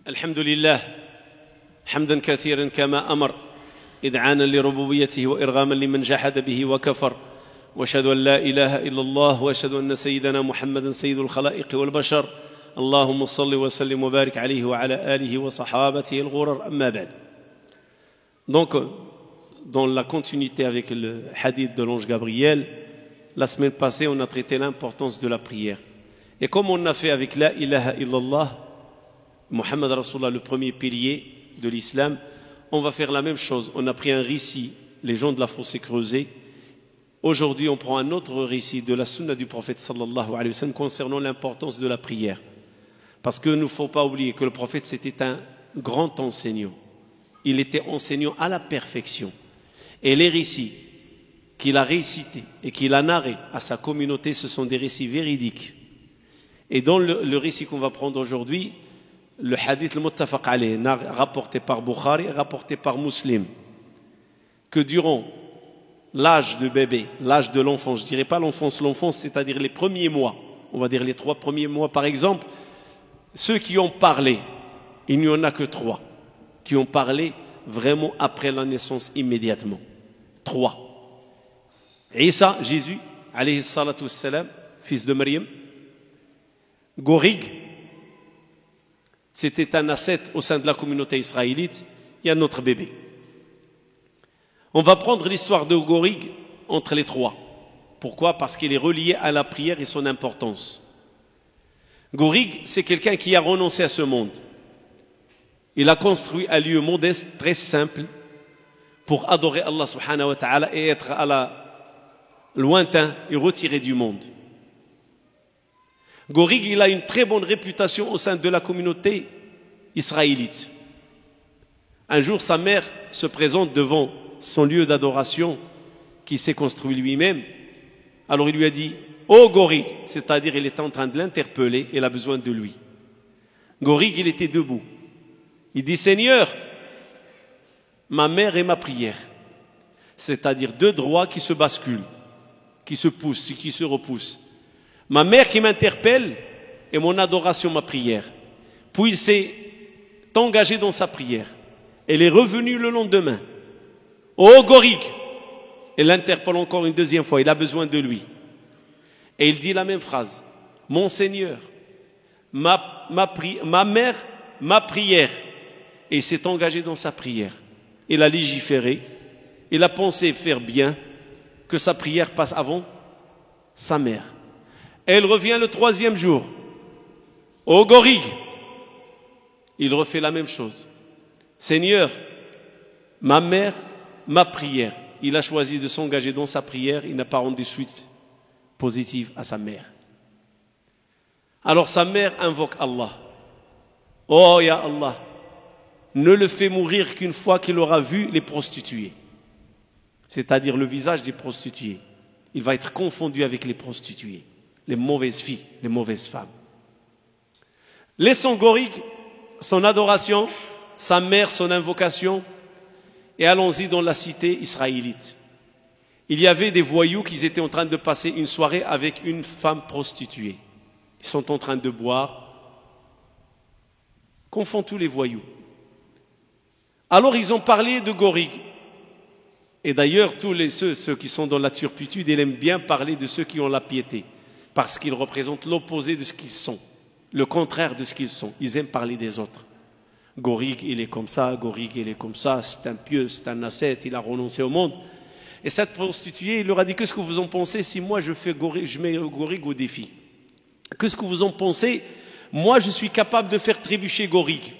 الحمد لله حمدا كثيرا كما أمر إذعانا لربوبيته وإرغاما لمن جحد به وكفر وأشهد أن لا إله إلا الله وأشهد أن سيدنا محمدا سيد الخلائق والبشر اللهم صل وسلم وبارك عليه وعلى آله وصحابته الغرر أما بعد. Donc, dans la continuité avec le hadith de l'ange Gabriel, la semaine passée, on a traité l'importance de la prière. Et comme on a fait avec la ilaha illallah, Muhammad Rasulullah, le premier pilier de l'islam, on va faire la même chose. On a pris un récit, les gens de la fossée creusée. Aujourd'hui, on prend un autre récit de la sunna du prophète sallallahu alayhi wa sallam concernant l'importance de la prière. Parce qu'il ne faut pas oublier que le prophète, c'était un grand enseignant. Il était enseignant à la perfection. Et les récits qu'il a récités et qu'il a narrés à sa communauté, ce sont des récits véridiques. Et dans le récit qu'on va prendre aujourd'hui, le hadith al-muttafaq alayh, rapporté par Bukhari et rapporté par Muslim, que durant l'âge de bébé, l'âge de l'enfant, je ne dirais pas l'enfance, c'est-à-dire les premiers mois, on va dire les 3 premiers mois par exemple, ceux qui ont parlé, il n'y en a que 3 qui ont parlé vraiment après la naissance immédiatement. 3. Isa, Jésus, alayhi salatu wassalam, fils de Maryam. Gorig, c'était un ascète au sein de la communauté israélite, et un autre bébé. On va prendre l'histoire de Gorig entre les 3. Pourquoi? Parce qu'il est relié à la prière et son importance. Gorig, c'est quelqu'un qui a renoncé à ce monde. Il a construit un lieu modeste, très simple, pour adorer Allah subhanahu wa ta'ala et être à la lointain et retiré du monde. Gorig, il a une très bonne réputation au sein de la communauté israélite. Un jour, sa mère se présente devant son lieu d'adoration qu'il s'est construit lui-même. Alors il lui a dit « Oh Gorig !» c'est-à-dire il était en train de l'interpeller, il a besoin de lui. Gorig, il était debout. Il dit « Seigneur, ma mère et ma prière », c'est-à-dire 2 droits qui se basculent, qui se poussent, qui se repoussent. Ma mère qui m'interpelle et mon adoration, ma prière. Puis il s'est engagé dans sa prière. Elle est revenue le lendemain. Oh Gorig! Elle l'interpelle encore une 2e fois, il a besoin de lui. Et il dit la même phrase. Mon Seigneur, ma mère, ma prière. Et il s'est engagé dans sa prière. Il a légiféré. Il a pensé faire bien, que sa prière passe avant sa mère. Elle revient le 3e jour. Oh Gorig! Il refait la même chose. Seigneur, ma mère, ma prière. Il a choisi de s'engager dans sa prière. Il n'a pas rendu suite positive à sa mère. Alors sa mère invoque Allah. Oh ya Allah, ne le fais mourir qu'une fois qu'il aura vu les prostituées. C'est-à-dire le visage des prostituées. Il va être confondu avec les prostituées. Les mauvaises filles, les mauvaises femmes. Laissons Gorig, son adoration, sa mère, son invocation, et allons-y dans la cité israélite. Il y avait des voyous qui étaient en train de passer une soirée avec une femme prostituée. Ils sont en train de boire. Qu'en font tous les voyous? Alors ils ont parlé de Gorig. Et d'ailleurs, ceux qui sont dans la turpitude, ils aiment bien parler de ceux qui ont la piété. Parce qu'ils représentent l'opposé de ce qu'ils sont, le contraire de ce qu'ils sont. Ils aiment parler des autres. Gorig, il est comme ça, Gorig, il est comme ça, c'est un pieux, c'est un ascète, il a renoncé au monde. Et cette prostituée, il leur a dit, qu'est-ce que vous en pensez si moi je mets Gorig au défi? Qu'est-ce que vous en pensez? Moi, je suis capable de faire trébucher Gorig.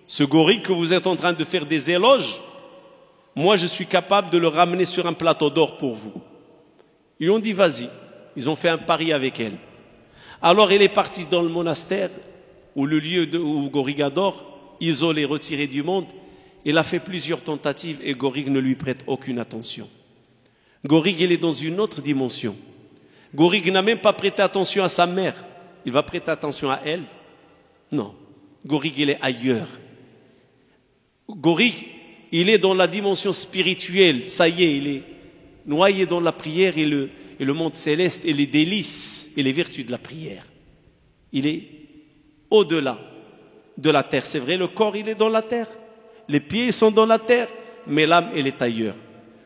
Ce Gorig que vous êtes en train de faire des éloges, moi, je suis capable de le ramener sur un plateau d'or pour vous. Ils ont dit, vas-y. Ils ont fait un pari avec elle. Alors elle est partie dans le monastère, ou le lieu où Gorig adore, isolé, retiré du monde. Elle a fait plusieurs tentatives et Gorig ne lui prête aucune attention. Gorig, il est dans une autre dimension. Gorig n'a même pas prêté attention à sa mère. Il va prêter attention à elle? Non. Gorig, il est ailleurs. Gorig, il est dans la dimension spirituelle. Ça y est, il est noyé dans la prière et le monde céleste et les délices et les vertus de la prière. Il est au-delà de la terre. C'est vrai, le corps, il est dans la terre. Les pieds sont dans la terre, mais l'âme, elle est ailleurs.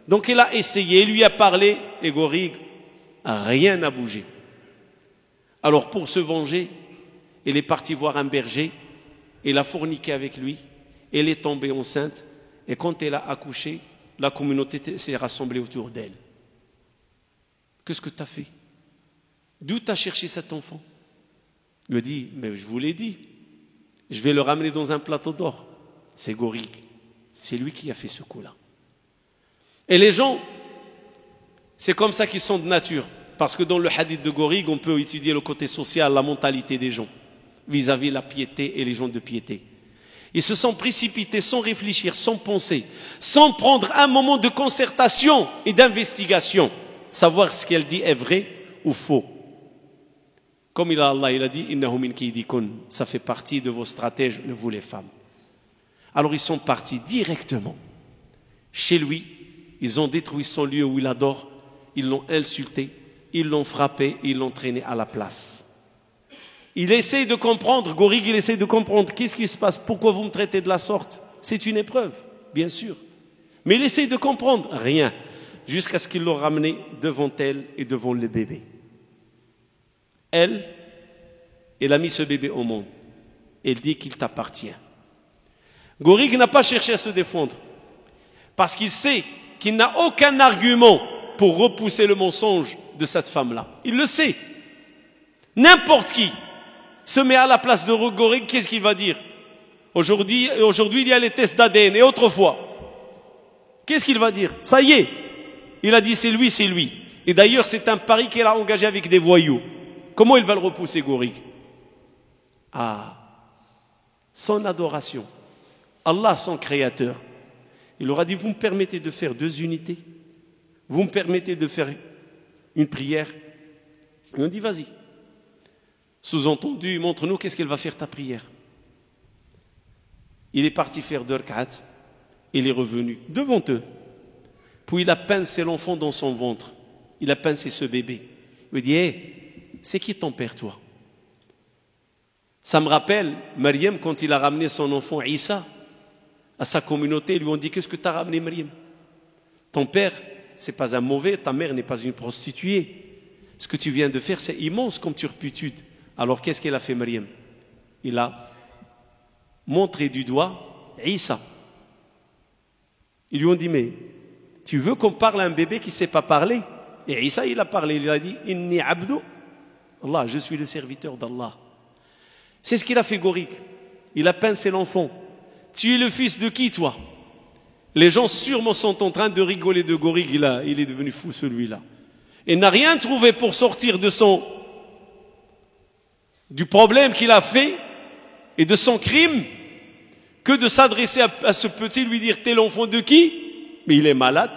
Donc il a essayé, il lui a parlé, et Gorig, rien n'a bougé. Alors pour se venger, il est parti voir un berger, il a forniqué avec lui, elle est tombée enceinte, et quand elle a accouché, la communauté s'est rassemblée autour d'elle. Qu'est-ce que tu as fait? D'où tu as cherché cet enfant? Il lui a dit, mais je vous l'ai dit, je vais le ramener dans un plateau d'or. C'est Gorig, c'est lui qui a fait ce coup-là. Et les gens, c'est comme ça qu'ils sont de nature. Parce que dans le hadith de Gorig, on peut étudier le côté social, la mentalité des gens, vis-à-vis la piété et les gens de piété. Ils se sont précipités sans réfléchir, sans penser, sans prendre un moment de concertation et d'investigation, savoir ce qu'elle dit est vrai ou faux. Comme Allah il a dit, Innahu min kaydikun, ça fait partie de vos stratèges, vous les femmes. Alors ils sont partis directement chez lui, ils ont détruit son lieu où il adore, ils l'ont insulté, ils l'ont frappé, ils l'ont traîné à la place. Il essaie de comprendre, Gorig, il essaie de comprendre, qu'est-ce qui se passe, pourquoi vous me traitez de la sorte? C'est une épreuve, bien sûr. Mais il essaie de comprendre, rien, jusqu'à ce qu'il l'ont ramené devant elle et devant le bébé. Elle a mis ce bébé au monde. Elle dit qu'il t'appartient. Gorig n'a pas cherché à se défendre, parce qu'il sait qu'il n'a aucun argument pour repousser le mensonge de cette femme-là. Il le sait. N'importe qui se met à la place de Gorig, qu'est-ce qu'il va dire? Aujourd'hui, il y a les tests d'ADN, et autrefois, qu'est-ce qu'il va dire? Ça y est, il a dit c'est lui, c'est lui. Et d'ailleurs, c'est un pari qu'il a engagé avec des voyous. Comment il va le repousser, Gorig? Ah, son adoration. Allah, son créateur. Il aura dit, vous me permettez de faire 2 unités? Vous me permettez de faire une prière? Et on dit, vas-y. Sous-entendu, montre-nous qu'est-ce qu'elle va faire ta prière. Il est parti faire 2 rak'at. Il est revenu devant eux. Puis il a pincé l'enfant dans son ventre. Il a pincé ce bébé. Il lui dit, hé, c'est qui ton père, toi? Ça me rappelle Maryam quand il a ramené son enfant Issa à sa communauté. Ils lui ont dit, qu'est-ce que tu as ramené, Maryam? Ton père, c'est pas un mauvais, ta mère n'est pas une prostituée. Ce que tu viens de faire, c'est immense comme turpitude. Alors qu'est-ce qu'elle a fait, Maryam? Il a montré du doigt Issa. Ils lui ont dit, mais tu veux qu'on parle à un bébé qui ne sait pas parler? Et Issa, il a parlé, il a dit, Inni abdu Allah, je suis le serviteur d'Allah. C'est ce qu'il a fait, Gorig. Il a pincé l'enfant. Tu es le fils de qui, toi? Les gens sûrement sont en train de rigoler de Gorig. Il est devenu fou, celui-là. Il n'a rien trouvé pour sortir du problème qu'il a fait et de son crime que de s'adresser à ce petit, lui dire, t'es l'enfant de qui? Mais il est malade.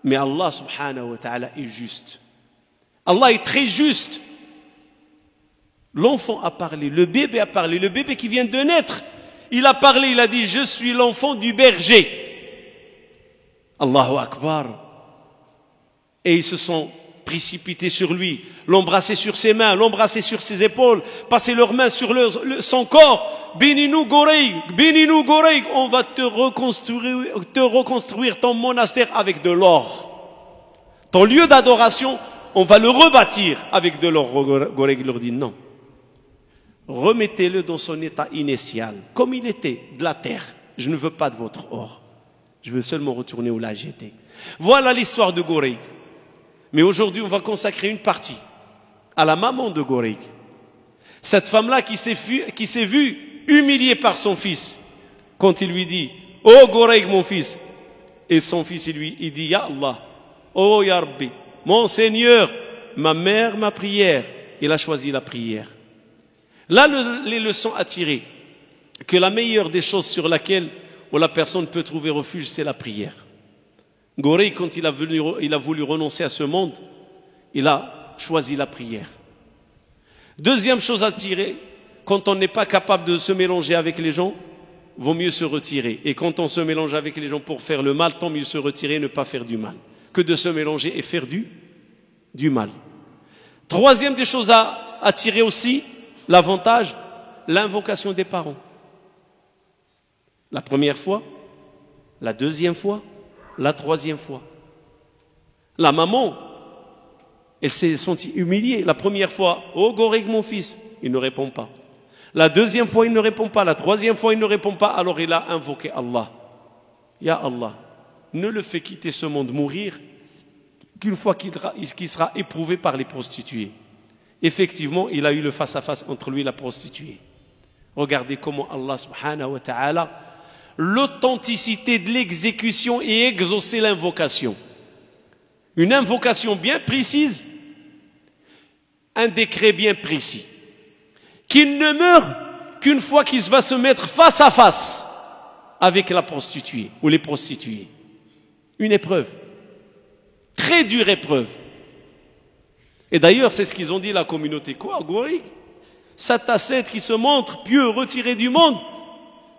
Mais Allah subhanahu wa ta'ala est juste. Allah est très juste. L'enfant a parlé, le bébé a parlé, le bébé qui vient de naître, il a parlé, il a dit, je suis l'enfant du berger. Allahu Akbar. Et ils se sont précipités sur lui, l'embrasser sur ses mains, l'embrasser sur ses épaules, passer leurs mains sur son corps. Bénis-nous Gorig, on va te reconstruire ton monastère avec de l'or. Ton lieu d'adoration, on va le rebâtir avec de l'or. Gorig leur dit non. Remettez-le dans son état initial, comme il était, de la terre. Je ne veux pas de votre or. Je veux seulement retourner où là j'étais. Voilà l'histoire de Gorig. Mais aujourd'hui, on va consacrer une partie à la maman de Gorig. Cette femme-là qui s'est vue humiliée par son fils. Quand il lui dit, oh Gorig, mon fils. Et son fils, il dit, Ya Allah, oh Ya Rabbi, mon Seigneur, ma mère, ma prière. Il a choisi la prière. Là, les leçons à tirer, que la meilleure des choses sur laquelle la personne peut trouver refuge, c'est la prière. Gorig, quand il a voulu renoncer à ce monde, il a choisi la prière. Deuxième chose à tirer, quand on n'est pas capable de se mélanger avec les gens, vaut mieux se retirer. Et quand on se mélange avec les gens pour faire le mal, tant mieux se retirer et ne pas faire du mal, que de se mélanger et faire du mal. Troisième des choses à tirer aussi, l'avantage, l'invocation des parents. La première fois, la deuxième fois, la troisième fois. La maman, elle s'est sentie humiliée. La première fois, oh Gorig mon fils, il ne répond pas. La deuxième fois, il ne répond pas. La troisième fois, il ne répond pas. Alors il a invoqué Allah. Ya Allah, ne le fais quitter ce monde mourir qu'une fois qu'il sera éprouvé par les prostituées. Effectivement, il a eu le face-à-face entre lui et la prostituée. Regardez comment Allah subhanahu wa ta'ala, l'authenticité de l'exécution et exaucer l'invocation. Une invocation bien précise, un décret bien précis. Qu'il ne meure qu'une fois qu'il va se mettre face à face avec la prostituée ou les prostituées. Une épreuve. Très dure épreuve. Et d'ailleurs, c'est ce qu'ils ont dit la communauté. Quoi, Gorig? Cet ascète qui se montre pieux, retiré du monde.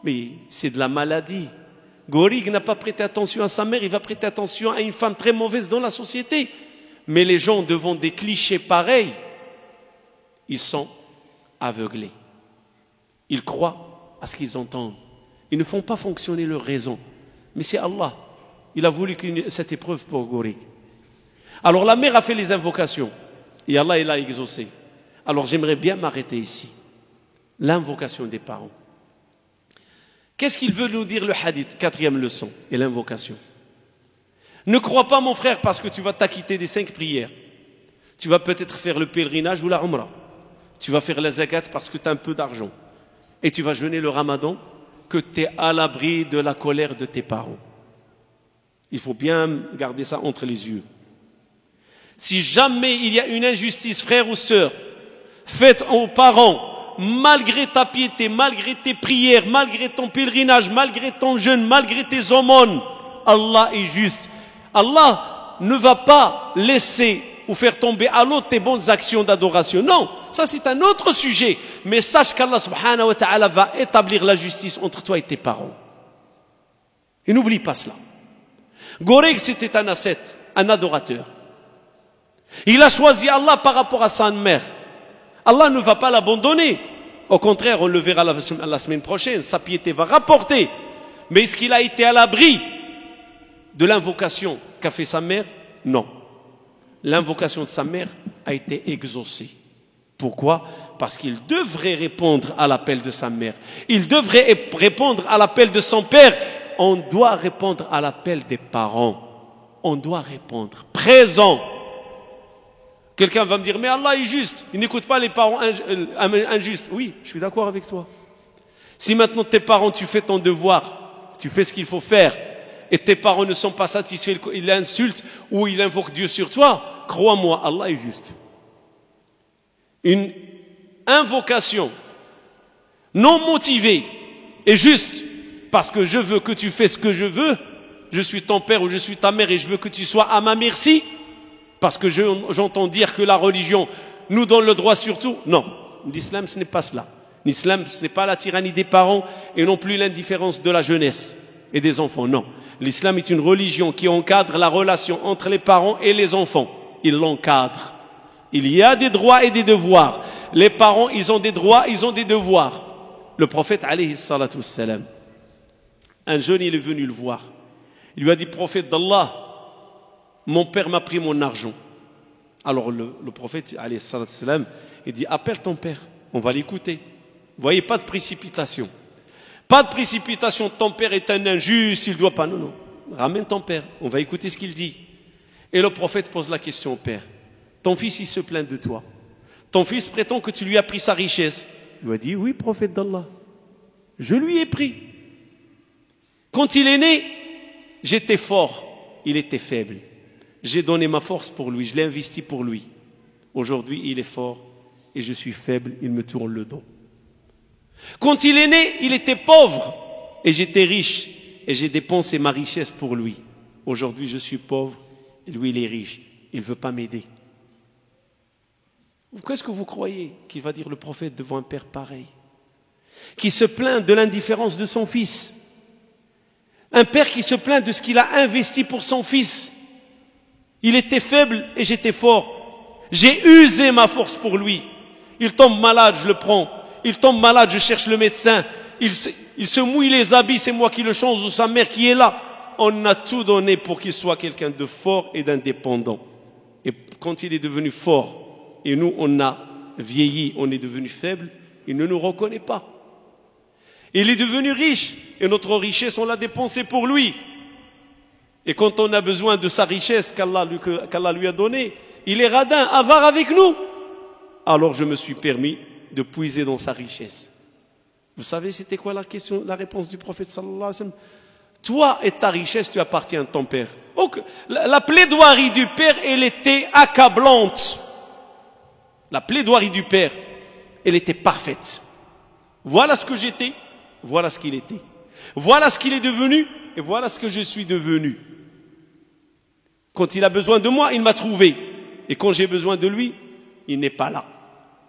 Mais c'est de la maladie. Gorig n'a pas prêté attention à sa mère, il va prêter attention à une femme très mauvaise dans la société. Mais les gens, devant des clichés pareils, ils sont aveuglés. Ils croient à ce qu'ils entendent. Ils ne font pas fonctionner leur raison. Mais c'est Allah. Il a voulu cette épreuve pour Gorig. Alors la mère a fait les invocations. Et Allah, il a exaucé. Alors j'aimerais bien m'arrêter ici. L'invocation des parents. Qu'est-ce qu'il veut nous dire le hadith, 4e leçon, et l'invocation? Ne crois pas mon frère parce que tu vas t'acquitter des 5 prières. Tu vas peut-être faire le pèlerinage ou la umrah. Tu vas faire la zakat parce que tu as un peu d'argent. Et tu vas jeûner le ramadan, que tu es à l'abri de la colère de tes parents. Il faut bien garder ça entre les yeux. Si jamais il y a une injustice, frère ou sœur, faite aux parents, malgré ta piété, malgré tes prières, malgré ton pèlerinage, malgré ton jeûne, malgré tes aumônes, Allah est juste. Allah ne va pas laisser ou faire tomber à l'eau tes bonnes actions d'adoration. Non, ça c'est un autre sujet. Mais sache qu'Allah subhanahu wa ta'ala va établir la justice entre toi et tes parents. Et n'oublie pas cela. Gorig, c'était un ascète, un adorateur. Il a choisi Allah par rapport à sa mère. Allah ne va pas l'abandonner. Au contraire, on le verra la semaine prochaine. Sa piété va rapporter. Mais est-ce qu'il a été à l'abri de l'invocation qu'a fait sa mère? Non. L'invocation de sa mère a été exaucée. Pourquoi? Parce qu'il devrait répondre à l'appel de sa mère. Il devrait répondre à l'appel de son père. On doit répondre à l'appel des parents. On doit répondre. Présent. Quelqu'un va me dire, mais Allah est juste. Il n'écoute pas les parents injustes. Oui, je suis d'accord avec toi. Si maintenant tes parents, tu fais ton devoir, tu fais ce qu'il faut faire, et tes parents ne sont pas satisfaits, ils l'insultent ou ils invoquent Dieu sur toi, crois-moi, Allah est juste. Une invocation non motivée et juste parce que je veux que tu fais ce que je veux, je suis ton père ou je suis ta mère et je veux que tu sois à ma merci, parce que j'entends dire que la religion nous donne le droit sur tout. Non, l'islam ce n'est pas cela. L'islam ce n'est pas la tyrannie des parents et non plus l'indifférence de la jeunesse et des enfants. Non, l'islam est une religion qui encadre la relation entre les parents et les enfants. Il l'encadre. Il y a des droits et des devoirs. Les parents, ils ont des droits, ils ont des devoirs. Le prophète, alayhi salatu wassalam, un jeune, il est venu le voir. Il lui a dit, prophète d'Allah, mon père m'a pris mon argent. Alors le prophète, alayhi salatu wassalam, il dit, appelle ton père, on va l'écouter. Vous voyez, pas de précipitation. Pas de précipitation, ton père est un injuste, il ne doit pas. Non, non, ramène ton père, on va écouter ce qu'il dit. Et le prophète pose la question au père. Ton fils, il se plaint de toi. Ton fils prétend que tu lui as pris sa richesse. Il lui a dit, oui, prophète d'Allah, je lui ai pris. Quand il est né, j'étais fort, il était faible. J'ai donné ma force pour lui, je l'ai investi pour lui. Aujourd'hui, il est fort et je suis faible, il me tourne le dos. Quand il est né, il était pauvre et j'étais riche et j'ai dépensé ma richesse pour lui. Aujourd'hui, je suis pauvre et lui, il est riche. Il ne veut pas m'aider. Qu'est-ce que vous croyez qu'il va dire le prophète devant un père pareil, qui se plaint de l'indifférence de son fils? Un père qui se plaint de ce qu'il a investi pour son fils. Il était faible et j'étais fort. J'ai usé ma force pour lui. Il tombe malade, je le prends. Il tombe malade, je cherche le médecin. il se mouille les habits, c'est moi qui le change, ou sa mère qui est là. On a tout donné pour qu'il soit quelqu'un de fort et d'indépendant. Et quand il est devenu fort, et nous on a vieilli, on est devenu faible, il ne nous reconnaît pas. Il est devenu riche, et notre richesse on l'a dépensée pour lui. Et quand on a besoin de sa richesse qu'Allah lui a donnée, il est radin, avare avec nous. Alors je me suis permis de puiser dans sa richesse. Vous savez c'était quoi la réponse du prophète sallallahu alayhi wa sallam? Toi et ta richesse, tu appartiens à ton père. Donc, la plaidoirie du père, elle était accablante. La plaidoirie du père, elle était parfaite. Voilà ce que j'étais, voilà ce qu'il était. Voilà ce qu'il est devenu, et voilà ce que je suis devenu. Quand il a besoin de moi, il m'a trouvé. Et quand j'ai besoin de lui, il n'est pas là.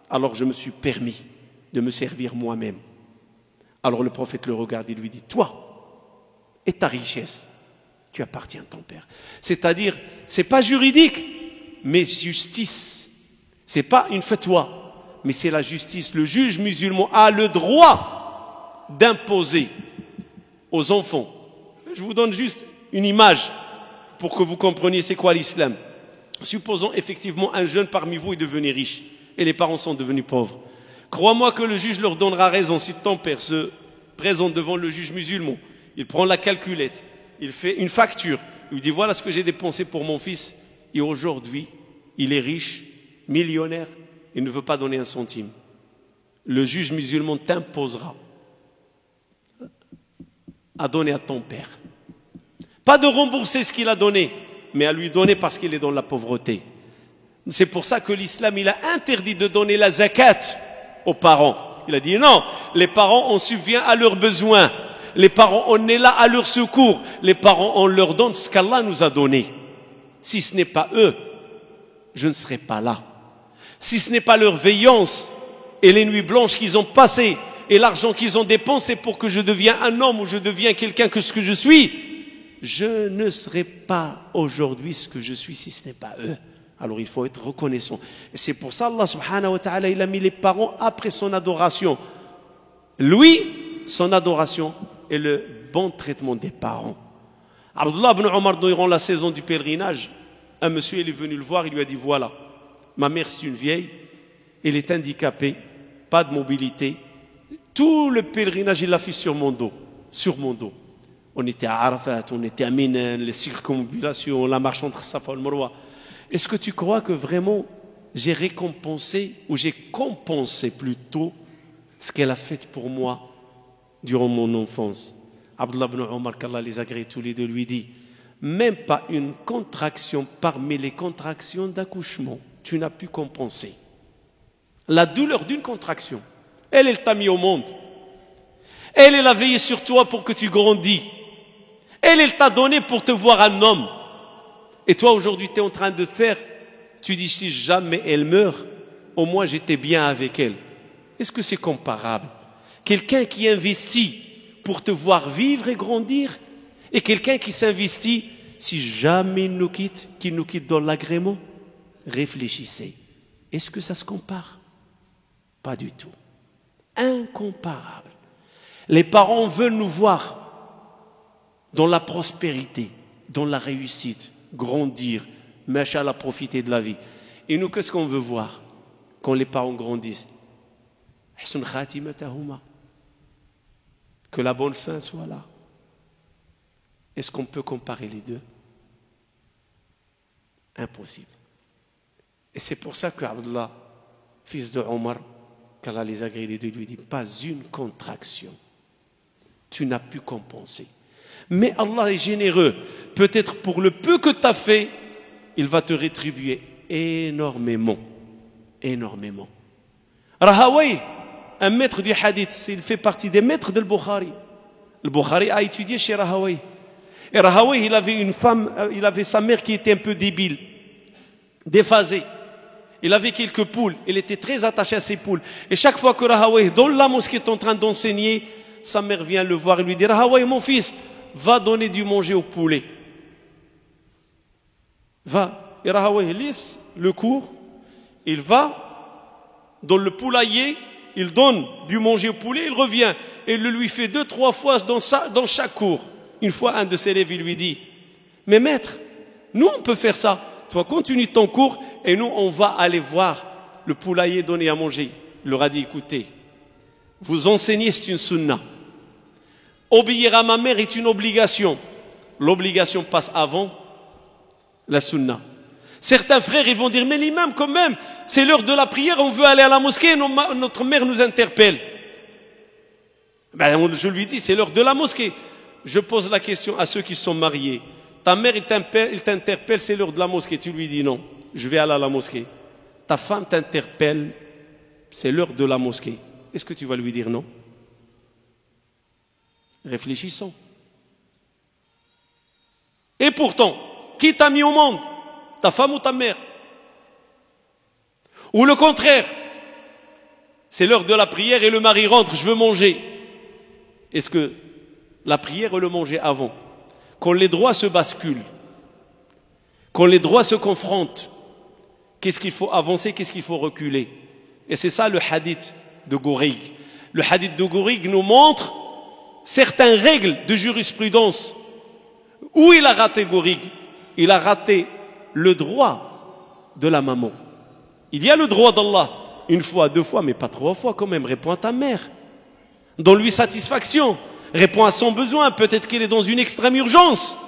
Alors je me suis permis de me servir moi-même. Alors le prophète le regarde et lui dit, toi et ta richesse, tu appartiens à ton père. C'est-à-dire, c'est pas juridique, mais justice. C'est pas une fatwa, mais c'est la justice. Le juge musulman a le droit d'imposer aux enfants. Je vous donne juste une image pour que vous compreniez c'est quoi l'islam. Supposons effectivement un jeune parmi vous est devenu riche et les parents sont devenus pauvres. Crois-moi que le juge leur donnera raison si ton père se présente devant le juge musulman. Il prend la calculette, il fait une facture, il lui dit voilà ce que j'ai dépensé pour mon fils et aujourd'hui il est riche, millionnaire, il ne veut pas donner un centime. Le juge musulman t'imposera à donner à ton père. Pas de rembourser ce qu'il a donné, mais à lui donner parce qu'il est dans la pauvreté. C'est pour ça que l'islam il a interdit de donner la zakat aux parents. Il a dit non, les parents on subvient à leurs besoins. Les parents, on est là à leur secours. Les parents, on leur donne ce qu'Allah nous a donné. Si ce n'est pas eux, je ne serai pas là. Si ce n'est pas leur veillance et les nuits blanches qu'ils ont passées et l'argent qu'ils ont dépensé pour que je devienne un homme ou je devienne quelqu'un que ce que je suis, je ne serai pas aujourd'hui ce que je suis si ce n'est pas eux. Alors il faut être reconnaissant. Et c'est pour ça Allah subhanahu wa ta'ala, il a mis les parents après son adoration. Lui, son adoration et le bon traitement des parents. Abdullah ibn Omar, durant la saison du pèlerinage, un monsieur il est venu le voir, il lui a dit voilà, ma mère c'est une vieille, elle est handicapée, pas de mobilité, tout le pèlerinage il l'a fait sur mon dos, On était à Arafat, on était à Mina, les circumambulations, la marche entre Safa et le Marwa. Est-ce que tu crois que vraiment j'ai récompensé, ou j'ai compensé plutôt ce qu'elle a fait pour moi durant mon enfance? Abdullah ibn Omar, qu'Allah les agrée tous les deux, lui dit même pas une contraction parmi les contractions d'accouchement, tu n'as pu compenser. La douleur d'une contraction, elle t'a mis au monde. Elle a veillé sur toi pour que tu grandis. Elle t'a donné pour te voir un homme. Et toi aujourd'hui tu es en train de faire, tu dis si jamais elle meurt, au moins j'étais bien avec elle. Est-ce que c'est comparable? Quelqu'un qui investit pour te voir vivre et grandir, et quelqu'un qui s'investit, si jamais il nous quitte, qu'il nous quitte dans l'agrément, réfléchissez. Est-ce que ça se compare? Pas du tout. Incomparable. Les parents veulent nous voir dans la prospérité, dans la réussite, grandir, machallah, profiter de la vie. Et nous, qu'est-ce qu'on veut voir quand les parents grandissent? Que la bonne fin soit là. Est-ce qu'on peut comparer les deux? Impossible. Et c'est pour ça que Abdullah, fils de Omar, qu'Allah les agrée les deux, lui dit pas une contraction. Tu n'as pu compenser. Mais Allah est généreux. Peut-être pour le peu que tu as fait, il va te rétribuer énormément. Énormément. Rahawayh, un maître du hadith, il fait partie des maîtres de Bukhari. Le Bukhari a étudié chez Rahawayh. Et Rahawayh, il avait une femme, il avait sa mère qui était un peu débile, déphasée. Il avait quelques poules, il était très attaché à ses poules. Et chaque fois que Rahawayh, dans la mosquée, est en train d'enseigner, sa mère vient le voir et lui dit Rahawayh, mon fils, va donner du manger aux poulets. Va. Et Rahawayh laisse le cours, il va dans le poulailler, il donne du manger au poulet, il revient et il le lui fait 2-3 fois dans chaque cours. Une fois, un de ses élèves, il lui dit, mais maître, nous on peut faire ça. Toi, continue ton cours et nous on va aller voir le poulailler donner à manger. Il leur a dit, écoutez, vous enseignez, c'est une sunna. Obéir à ma mère est une obligation. L'obligation passe avant la sunna. Certains frères, ils vont dire, mais l'imam quand même, c'est l'heure de la prière, on veut aller à la mosquée, notre mère nous interpelle. Ben, je lui dis, c'est l'heure de la mosquée. Je pose la question à ceux qui sont mariés. Ta mère, il t'interpelle, c'est l'heure de la mosquée. Tu lui dis non, je vais aller à la mosquée. Ta femme t'interpelle, c'est l'heure de la mosquée. Est-ce que tu vas lui dire non? Réfléchissons. Et pourtant, qui t'a mis au monde? Ta femme ou ta mère? Ou le contraire, c'est l'heure de la prière et le mari rentre, je veux manger. Est-ce que la prière et le manger avant, quand les droits se basculent, quand les droits se confrontent, qu'est-ce qu'il faut avancer, qu'est-ce qu'il faut reculer? Et c'est ça le hadith de Gourig. Le hadith de Gourig nous montre certaines règles de jurisprudence. Où il a raté Gourig? Il a raté le droit de la maman. Il y a le droit d'Allah, 1 fois, 2 fois, mais pas 3 fois quand même. Réponds à ta mère. Donne-lui satisfaction. Réponds à son besoin. Peut-être qu'elle est dans une extrême urgence.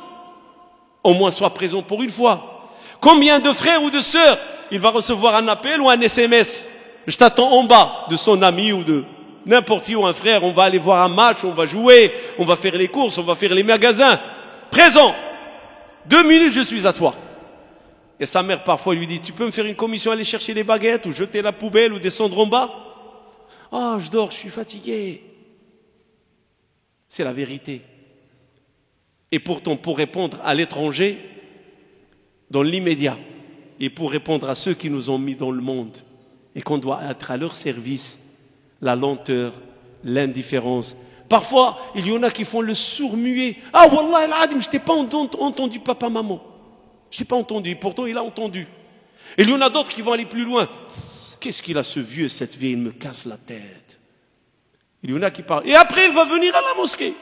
Au moins sois présent pour 1 fois. Combien de frères ou de sœurs il va recevoir un appel ou un SMS? Je t'attends en bas de son ami ou de n'importe qui ou un frère. On va aller voir un match, on va jouer, on va faire les courses, on va faire les magasins. Présent. 2 minutes, je suis à toi. Et sa mère parfois lui dit, tu peux me faire une commission, aller chercher les baguettes ou jeter la poubelle ou descendre en bas? Ah, je dors, je suis fatigué. C'est la vérité. Et pourtant, pour répondre à l'étranger, dans l'immédiat, et pour répondre à ceux qui nous ont mis dans le monde, et qu'on doit être à leur service, la lenteur, l'indifférence. Parfois, il y en a qui font le sourd-muet. Ah, wallah, al-adim, je t'ai pas entendu papa, maman. Je t'ai pas entendu, pourtant il a entendu. Et il y en a d'autres qui vont aller plus loin. Qu'est-ce qu'il a ce vieux, cette vieille, il me casse la tête. Il y en a qui parlent. Et après, il va venir à la mosquée.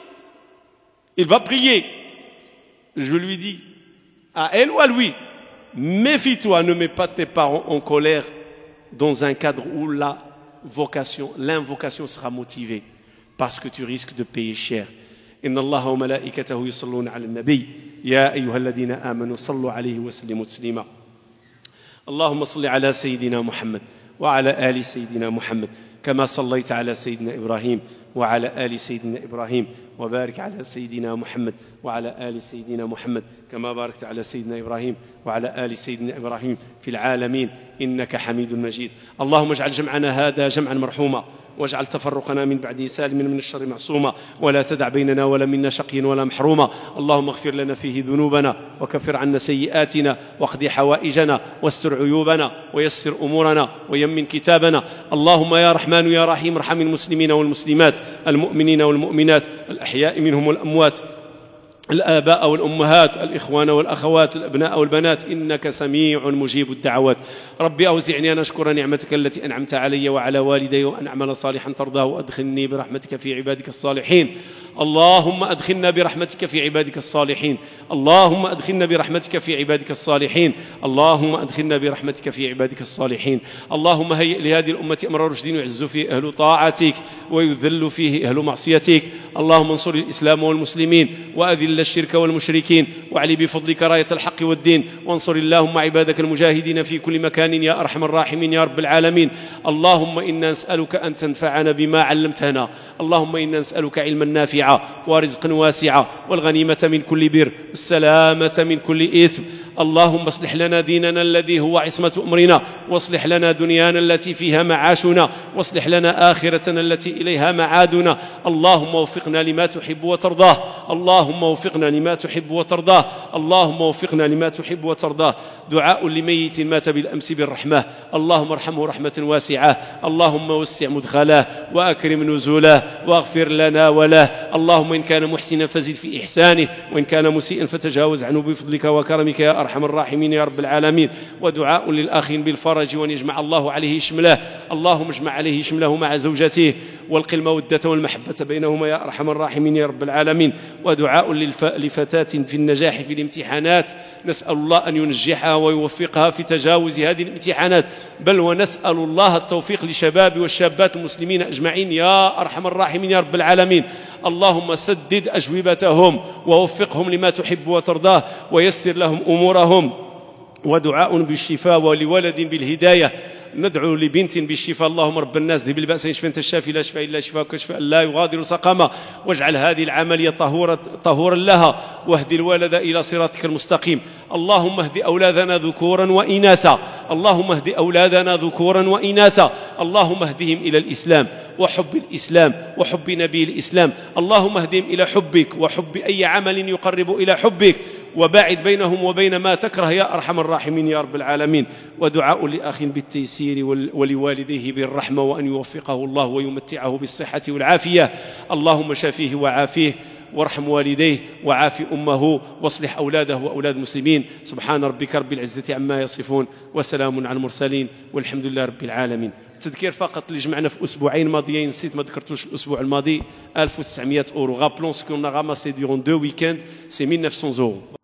Il va prier. Je lui dis, à elle ou à lui, méfie-toi, ne mets pas tes parents en colère dans un cadre où l'invocation sera motivée, parce que tu risques de payer cher. Inna Allah wa malaikatahu yusalluna ala nabi ya ayyuhalladhina amanu sallu alayhi wa sallimu taslima. Allahumma salli ala sayyidina Muhammad wa ala ali sayyidina Muhammad kama sallaita ala sayyidina Ibrahim wa ala ali sayyidina Ibrahim وبارك على سيدنا محمد وعلى آل سيدنا محمد كما باركت على سيدنا إبراهيم وعلى آل سيدنا إبراهيم في العالمين إنك حميد مجيد. اللهم اجعل جمعنا هذا جمعا مرحوما واجعل تفرقنا من بعده سالما من الشر معصوما ولا تدع بيننا ولا منا شقيا ولا محروما. اللهم اغفر لنا فيه ذنوبنا وكفر عنا سيئاتنا واقض حوائجنا واستر عيوبنا ويسر أمورنا ويمن كتابنا. اللهم يا رحمن يا رحيم ارحم المسلمين والمسلمات المؤمنين والمؤمنات الأحياء منهم والأموات الآباء والأمهات الإخوان والأخوات الأبناء والبنات إنك سميع مجيب الدعوات. ربي أوزعني أن أشكر نعمتك التي أنعمت علي وعلى والدي وأن أعمل صالحا ترضاه وأدخلني برحمتك في عبادك الصالحين. اللهم أدخلنا برحمتك في عبادك الصالحين. اللهم أدخلنا برحمتك في عبادك الصالحين. اللهم أدخلنا برحمتك في عبادك الصالحين. اللهم هيئ لهذه الأمة أمر رشد يعز فيه أهل طاعتك ويذل فيه أهل معصيتك. اللهم انصر الإسلام والمسلمين وأذل الشرك والمشركين واعلي بفضلك راية الحق والدين وانصر اللهم عبادك المجاهدين في كل مكان يا أرحم الراحمين يا رب العالمين. اللهم إنا نسألك أن تنفعنا بما علمتنا. اللهم إنا نسألك علما نافعا ورزقا واسعا والغنيمة من كل بر والسلامة من كل إثم. اللهم اصلح لنا ديننا الذي هو عصمة أمرنا واصلح لنا دنيانا التي فيها معاشنا واصلح لنا آخرتنا التي إليها معادنا. اللهم وفقنا لما تحب وترضاه. اللهم وفقنا لما تحب وترضاه. اللهم وفقنا لما تحب وترضاه. دعاء لميت مات بالأمس بالرحمة. اللهم ارحمه رحمة واسعة. اللهم وسع مدخله وأكرم نزوله واغفر لنا وله. اللهم إن كان محسنا فزد في إحسانه وإن كان مسيئا فتجاوز عنه بفضلك وكرمك يا أرحم أرحم الراحمين يا رب العالمين. ودعاء للأخ بالفرج وأن يجمع الله عليه شمله، اللهم اجمع عليه شمله مع زوجته والق المودة والمحبة بينهما يا أرحم الراحمين يا رب العالمين. ودعاء لفتاة في النجاح في الامتحانات، نسأل الله أن ينجحها ويوفقها في تجاوز هذه الامتحانات، بل ونسأل الله التوفيق لشباب والشابات المسلمين أجمعين يا أرحم الراحمين يا رب العالمين. اللهم سدد أجوبتهم ووفقهم لما تحب وترضاه ويسر لهم أمورهم. ودعاء بالشفاء ولولد بالهداية، ندعو لبنت بالشفاء، اللهم رب الناس ذهب البأس اشف أنت الشافي لا شفاء إلا شفاءك شفاء لا يغادر سقما، واجعل هذه العملية طهورا لها، واهد الولد إلى صراطك المستقيم. اللهم اهد أولادنا ذكورا وإناثا، اللهم اهد أولادنا ذكورا وإناثا، اللهم اهدهم إلى الإسلام وحب الإسلام وحب نبي الإسلام، اللهم اهدهم إلى حبك وحب أي عمل يقرب إلى حبك، وباعد بينهم وبين ما تكره يا أرحم الراحمين يا رب العالمين. ودعاء لأخ بالتيسير ولوالديه بالرحمة وأن يوفقه الله ويمتعه بالصحة والعافية، اللهم شافيه وعافيه وارحم والديه وعاف أمه واصلح أولاده وأولاد المسلمين. سبحان ربك رب العزة عما يصفون وسلام على المرسلين والحمد لله رب العالمين. تذكير فقط اللي جمعنا في أسبوعين ماضيين، نسيت ما ذكرتوش الأسبوع الماضي، 1900 €. Rappelons ce qu'on a ramassé durant 2 week-ends, c'est 1900 €.